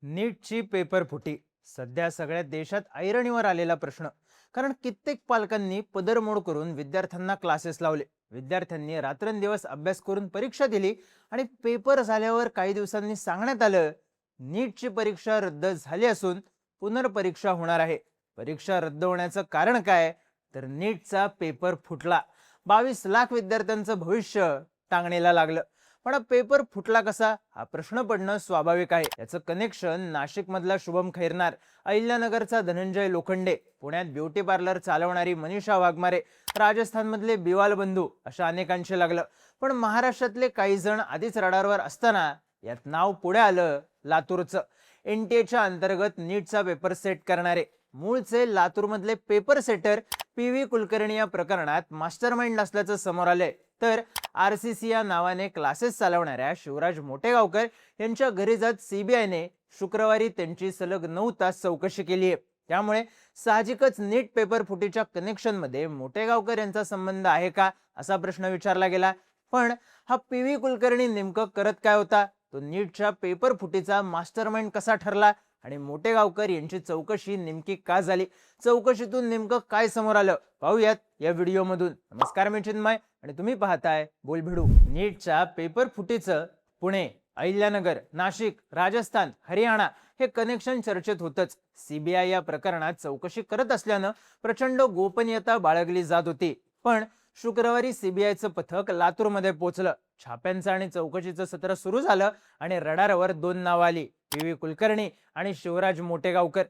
नीटची पेपर फुटी सध्या सगळ्या देशात ऐरणीवर आलेला प्रश्न. कारण कित्येक पालकांनी पदरमोड करून विद्यार्थ्यांना क्लासेस लावले. विद्यार्थ्यांनी रात्रंदिवस अभ्यास करून परीक्षा दिली आणि पेपर झाल्यावर काही दिवसांनी सांगण्यात आलं नीटची परीक्षा रद्द झाली असून पुनर्परीक्षा होणार आहे. परीक्षा रद्द होण्याचं कारण काय? तर नीटचा पेपर फुटला. 22 लाख विद्यार्थ्यांचं भविष्य टांगणीला लागलं. पण हा पेपर फुटला कसा, हा प्रश्न पडणं स्वाभाविक आहे. याचं कनेक्शन नाशिक मधला शुभम खैरनार, अहिल्यानगरचा धनंजय लोखंडे, पुण्यात ब्युटी पार्लर चालवणारी मनीषा वाघमारे, राजस्थान मधले बिवाल बंधू अशा अनेकांशी लागलं. पण महाराष्ट्रातले काही जण आधीच रडारवर असताना यात नाव पुढे आलं लातूरचं. एनटीएच्या अंतर्गत नीटचा पेपर सेट करणारे मूळचे लातूर मधले पेपर सेटर पी.व्ही. कुलकर्णी या प्रकरणात मास्टरमाइंड असल्याचं समोर आलंय. तर आरसीसी या नावाने क्लासेस चालवणाऱ्या शिवराज मोटेगावकर यांच्या घरी जात सीबीआयने शुक्रवारी त्यांची सलग 9 तास चौकशी केली आहे. त्यामुळे साहजिकच नीट पेपर फुटीच्या कनेक्शन मध्ये मोटेगावकर यांचा संबंध आहे का असा प्रश्न विचारला गेला. पण हा पी.व्ही. कुलकर्णी नेमकं करत काय होता? तो नीटच्या पेपर फुटीचा मास्टरमाइंड कसा ठरला आणि मोटेगावकर यांची चौकशी नेमकी का झाली? चौकशीतून नेमकं काय समोर आलं पाहूयात या व्हिडिओमधून. नमस्कार, मी चिन्मय आणि तुम्ही पाहताय बोलभिडू. नीटच्या पेपर फुटीचं पुणे, अहिल्यानगर, नाशिक, राजस्थान, हरियाणा हे कनेक्शन चर्चेत होतच. सीबीआय या प्रकरणात चौकशी करत असल्यानं प्रचंड गोपनीयता बाळगली जात होती. पण शुक्रवारी सीबीआयचं पथक लातूरमध्ये पोहोचलं. छाप्यांचं आणि चौकशीचं सत्र सुरू झालं आणि रडारवर 2 नावं आली, पी.व्ही. कुलकर्णी आणि शिवराज मोटेगावकर.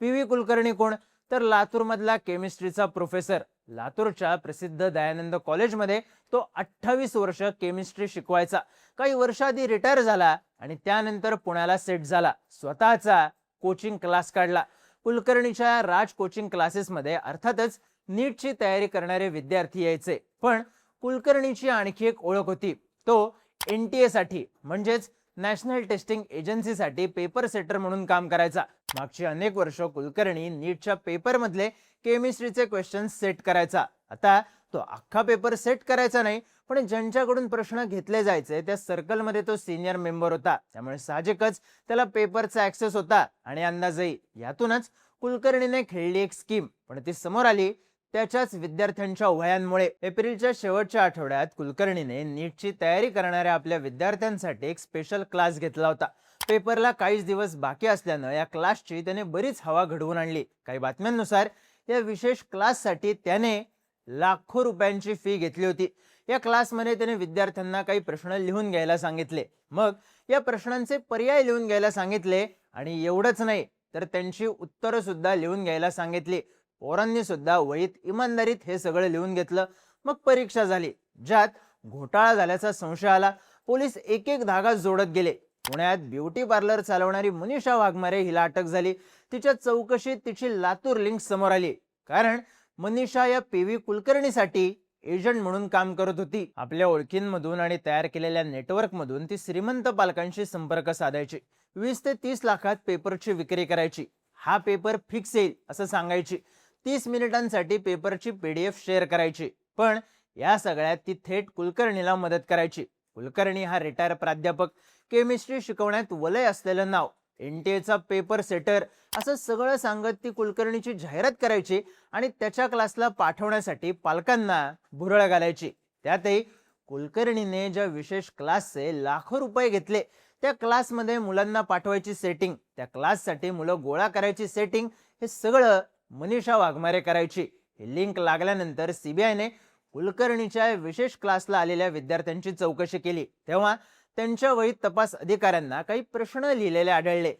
पी.व्ही. कुलकर्णी कोण? तर लातूर मधला केमिस्ट्रीचा प्रोफेसर. लातूरच्या प्रसिद्ध दयानंद कॉलेजमध्ये तो 28 वर्ष केमिस्ट्री शिकवायचा. काही वर्षाआधी रिटायर झाला आणि त्यानंतर पुण्याला सेट झाला. स्वतःचा कोचिंग क्लास काढला. कुलकर्णीच्या राज कोचिंग क्लासेसमध्ये अर्थातच नीटची तयारी करणारे विद्यार्थी यायचे. पण कुलकर्णीची आणखी एक ओळख होती. तो एनटीए साठी म्हणजेच नॅशनल टेस्टिंग एजन्सीसाठी पेपर सेटर म्हणून काम करायचा. मागची अनेक वर्ष कुलकर्णी नीटच्या पेपर मधले केमिस्ट्रीचे क्वेश्चन सेट करायचा. आता तो अख्खा पेपर सेट करायचा नाही, पण ज्यांच्याकडून प्रश्न घेतले जायचे त्या सर्कलमध्ये तो सिनियर मेंबर होता. त्यामुळे साहजिकच त्याला पेपरचा ऍक्सेस होता आणि अंदाजही. यातूनच कुलकर्णीने खेळली एक स्कीम, पण ती समोर आली त्याच्याच विद्यार्थ्यांच्या वयांमुळे. एप्रिलच्या शेवटच्या आठवड्यात कुलकर्णीने नीटची तयारी करणाऱ्या आपल्या विद्यार्थ्यांसाठी एक स्पेशल क्लास घेतला होता. पेपरला काहीच दिवस बाकी असल्यानं या क्लासची त्याने बरीच हवा घडवून आणली. काही बातम्यांनुसार या विशेष क्लाससाठी त्याने लाखो रुपयांची फी घेतली होती. या क्लासमध्ये त्याने विद्यार्थ्यांना काही प्रश्न लिहून घ्यायला सांगितले. मग या प्रश्नांचे पर्याय लिहून घ्यायला सांगितले आणि एवढंच नाही तर त्यांची उत्तरं सुद्धा लिहून घ्यायला सांगितली. पोरांनी सुद्धा वहीत इमानदारीत हे सगळं लिहून घेतलं. मग परीक्षा झाली, ज्यात घोटाळा झाल्याचा संशय आला. पोलीस एक एक धागा जोडत गेले. पुण्यात ब्युटी पार्लर चालवणारी मनीषा वाघमारे हिला अटक झाली. तिच्या चौकशीत तिची लातूर लिंक समोर आली. कारण मनीषा या पी.व्ही. कुलकर्णीसाठी एजंट म्हणून काम करत होती. आपल्या ओळखींमधून आणि तयार केलेल्या नेटवर्क मधून ती श्रीमंत पालकांशी संपर्क साधायची. 20 ते 30 लाखात पेपरची विक्री करायची. हा पेपर फिक्स येईल असं सांगायची. 30 मिनिटांसाठी पेपरची पीडीएफ शेअर करायची. पण या सगळ्यात ती थेट कुलकर्णीला मदत करायची. कुलकर्णी हा रिटायर प्राध्यापक, केमिस्ट्री शिकवण्यात वलय असलेलं नाव, एनटीएचा पेपर सेटर असं सगळं सांगत ती कुलकर्णीची जाहिरात करायची आणि त्याच्या क्लासला पाठवण्यासाठी पालकांना भुरळ घालायची. त्यातही कुलकर्णीने ज्या विशेष क्लासचे लाखो रुपये घेतले, त्या क्लासमध्ये मुलांना पाठवायची सेटिंग, त्या क्लाससाठी मुलं गोळा करायची सेटिंग, हे सगळं मनीषा वाघमारे करायची. ही लिंक लागल्यानंतर सीबीआयने कुलकर्णीच्या विशेष क्लासला आलेल्या विद्यार्थ्यांची चौकशी केली. तेव्हा त्यांच्या वहीत तपास अधिकाऱ्यांना काही प्रश्न लिहिलेले आढळले.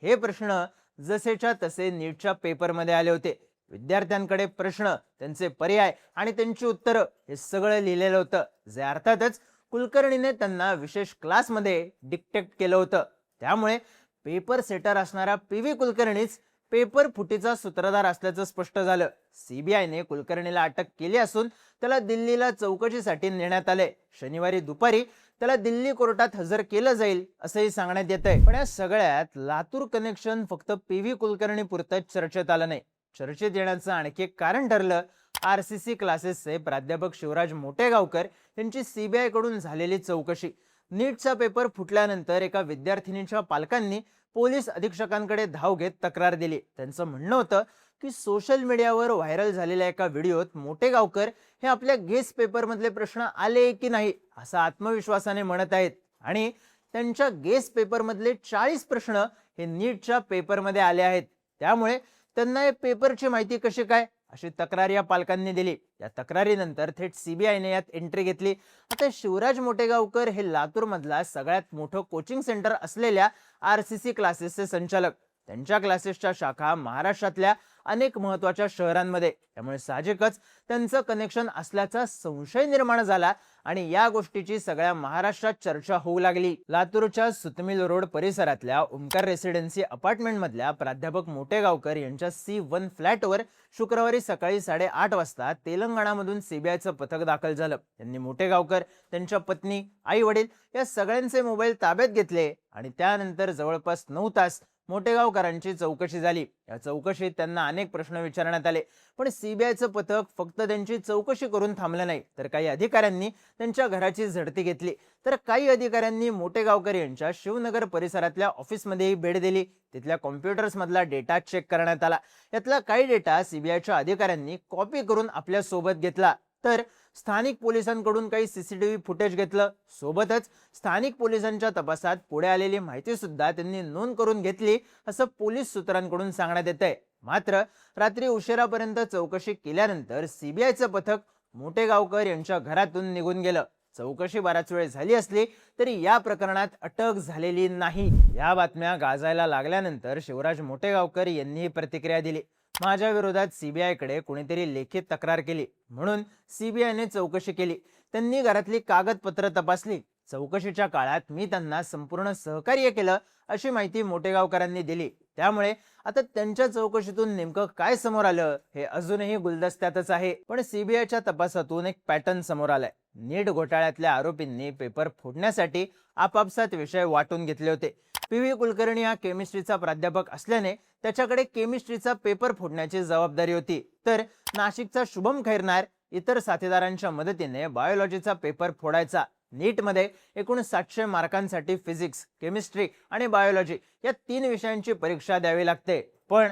हे प्रश्न जसेच्या तसे नीटच्या पेपरमध्ये आले होते. विद्यार्थ्यांकडे प्रश्न, त्यांचे पर्याय आणि त्यांची उत्तरं हे सगळं लिहिलेलं होतं, जे अर्थातच कुलकर्णीने त्यांना विशेष क्लासमध्ये डिक्टेक्ट केलं होतं. त्यामुळे पेपर सेटर असणारा पी.व्ही. कुलकर्णीच पेपर फुटीचा सूत्रधार असल्याचं स्पष्ट झालं. सीबीआयने कुलकर्णीला अटक केली असून त्याला दिल्लीला चौकशीसाठी नेण्यात आले. शनिवारी दुपारी त्याला दिल्ली कोर्टात हजर केलं जाईल असंही सांगण्यात येत आहे. पण या सगळ्यात लातूर कनेक्शन फक्त पी.व्ही. कुलकर्णी पुरतच चर्चेत आलं नाही. चर्चेत येण्याचं आणखी एक कारण ठरलं आरसीसी क्लासेसचे प्राध्यापक शिवराज मोटेगावकर यांची सीबीआय कडून झालेली चौकशी. नीटचा पेपर फुटल्यानंतर एका विद्यार्थिनीच्या पालकांनी पोलीस अधीक्षकांकडे धाव घेत तक्रार दिली. त्यांचं म्हणणं होतं की सोशल मीडियावर व्हायरल झालेल्या एका व्हिडिओत मोटेगावकर हे आपल्या गेस्ट पेपरमधले प्रश्न आले की नाही असं आत्मविश्वासाने म्हणत आहेत आणि त्यांच्या गेस्ट पेपरमधले 40 प्रश्न हे नीटच्या पेपरमध्ये आले आहेत. त्यामुळे त्यांना या पेपरची माहिती कशी काय अशी तक्रार या पालकांनी दिली. या तक्रारीनंतर थेट सीबीआयने यात एंट्री घेतली. आता शिवराज मोटेगावकर हे लातूर मधला सगळ्यात मोठं कोचिंग सेंटर असलेल्या आरसीसी क्लासेसचे संचालक. त्यांच्या क्लासेसच्या शाखा महाराष्ट्रातल्या अनेक महत्त्वाच्या शहरांमध्ये, त्यामुळे साहजिकच त्यांचं कनेक्शन असल्याचा संशय निर्माण झाला आणि या गोष्टीची सगळ्या महाराष्ट्रात चर्चा होऊ लागली. लातूरच्या सुतमिल रोड परिसरातल्या ओमकार रेसिडेन्सी अपार्टमेंट मधल्या प्राध्यापक मोटेगावकर यांच्या C1 फ्लॅटवर शुक्रवारी सकाळी 8:30 वाजता तेलंगणामधून सीबीआयचं पथक दाखल झालं. त्यांनी मोटेगावकर, त्यांच्या पत्नी, आई वडील या सगळ्यांचे मोबाईल ताब्यात घेतले आणि त्यानंतर जवळपास 9 तास मोटेगावकरांची चौकशी झाली. या चौकशीत त्यांना अनेक प्रश्न विचारण्यात आले, पण सीबीआयचं पथक फक्त त्यांची चौकशी करून थांबलं नाही, तर काही अधिकाऱ्यांनी त्यांच्या घराची झडती घेतली. तर काही अधिकाऱ्यांनी मोटेगावकर यांच्या शिवनगर परिसरातल्या ऑफिसमध्येही भेट दिली. तिथल्या कॉम्प्युटर्स मधला डेटा चेक करण्यात आला. यातला काही डेटा सीबीआयच्या अधिकाऱ्यांनी कॉपी करून आपल्या सोबत घेतला. तर स्थानिक पोलिसांकडून काही सीसीटीव्ही फुटेज घेतलं. सोबतच स्थानिक पोलिसांच्या तपासात पुढे आलेली माहिती सुद्धा त्यांनी नोंद करून घेतली असं पोलीस सूत्रांकडून सांगण्यात येतंय. मात्र रात्री उशिरापर्यंत चौकशी केल्यानंतर सीबीआयचं पथक मोटेगावकर यांच्या घरातून निघून गेलं. चौकशी बराच वेळ झाली असली तरी या प्रकरणात अटक झालेली नाही. या बातम्या गाजायला लागल्यानंतर शिवराज मोटेगावकर यांनी प्रतिक्रिया दिली. माझ्या विरोधात सीबीआयकडे कोणीतरी लेखी तक्रार केली म्हणून सीबीआयने चौकशी केली. त्यांनी घरातली कागदपत्र तपासली. चौकशीच्या काळात मी त्यांना संपूर्ण सहकार्य केलं अशी माहिती मोटेगावकरांनी दिली. त्यामुळे आता त्यांच्या चौकशीतून नेमकं काय समोर आलं हे अजूनही गुलदस्त्यातच आहे. पण सीबीआयच्या तपासातून एक पॅटर्न समोर आलाय. नीट घोटाळ्यातल्या आरोपींनी पेपर फोडण्यासाठी आपापसात विषय वाटून घेतले होते. पी.व्ही. कुलकर्णी हा केमिस्ट्रीचा प्राध्यापक असल्याने त्याच्याकडे केमिस्ट्रीचा पेपर फोडण्याची जबाबदारी होती. तर नाशिकचा शुभम खैरनार इतर साथीदारांच्या मदतीने बायोलॉजीचा पेपर फोडायचा. नीटमध्ये एकूण 700 मार्कांसाठी फिजिक्स, केमिस्ट्री आणि बायोलॉजी या 3 विषयांची परीक्षा द्यावी लागते. पण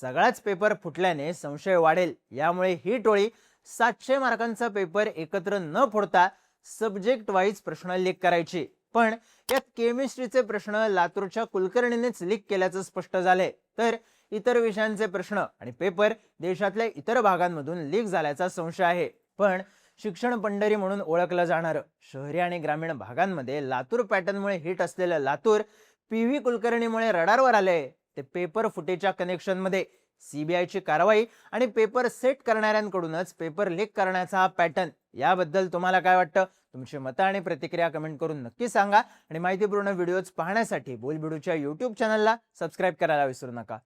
सगळाच पेपर फुटल्याने संशय वाढेल. यामुळे ही टोळी 700 मार्कांचा पेपर एकत्र न फोडता सब्जेक्ट वाईज प्रश्न लीक करायची. पण यात केमिस्ट्रीचे प्रश्न लातूरच्या कुलकर्णीनेच लीक केल्याचं स्पष्ट झालंय. तर इतर विषयांचे प्रश्न आणि पेपर देशातल्या इतर भागांमधून लीक झाल्याचा संशय आहे. पण शिक्षण पंढरी म्हणून ओळखलं जाणारं शहरी आणि ग्रामीण भागांमध्ये लातूर पॅटर्नमुळे हिट असलेलं लातूर पी.व्ही. कुलकर्णीमुळे रडारवर आलंय. ते पेपर फुटेजच्या कनेक्शनमध्ये सीबीआयची कारवाई आणि पेपर सेट करणाऱ्यांकडूनच पेपर लीक करण्याचा हा पॅटर्न. याबद्दल तुम्हाला काय वाटतं? तुमची मतं आणि प्रतिक्रिया कमेंट करून नक्की सांगा आणि माहितीपूर्ण व्हिडिओज पाहण्यासाठी बोलबिडूच्या YouTube चॅनलला सबस्क्राईब करायला विसरू नका.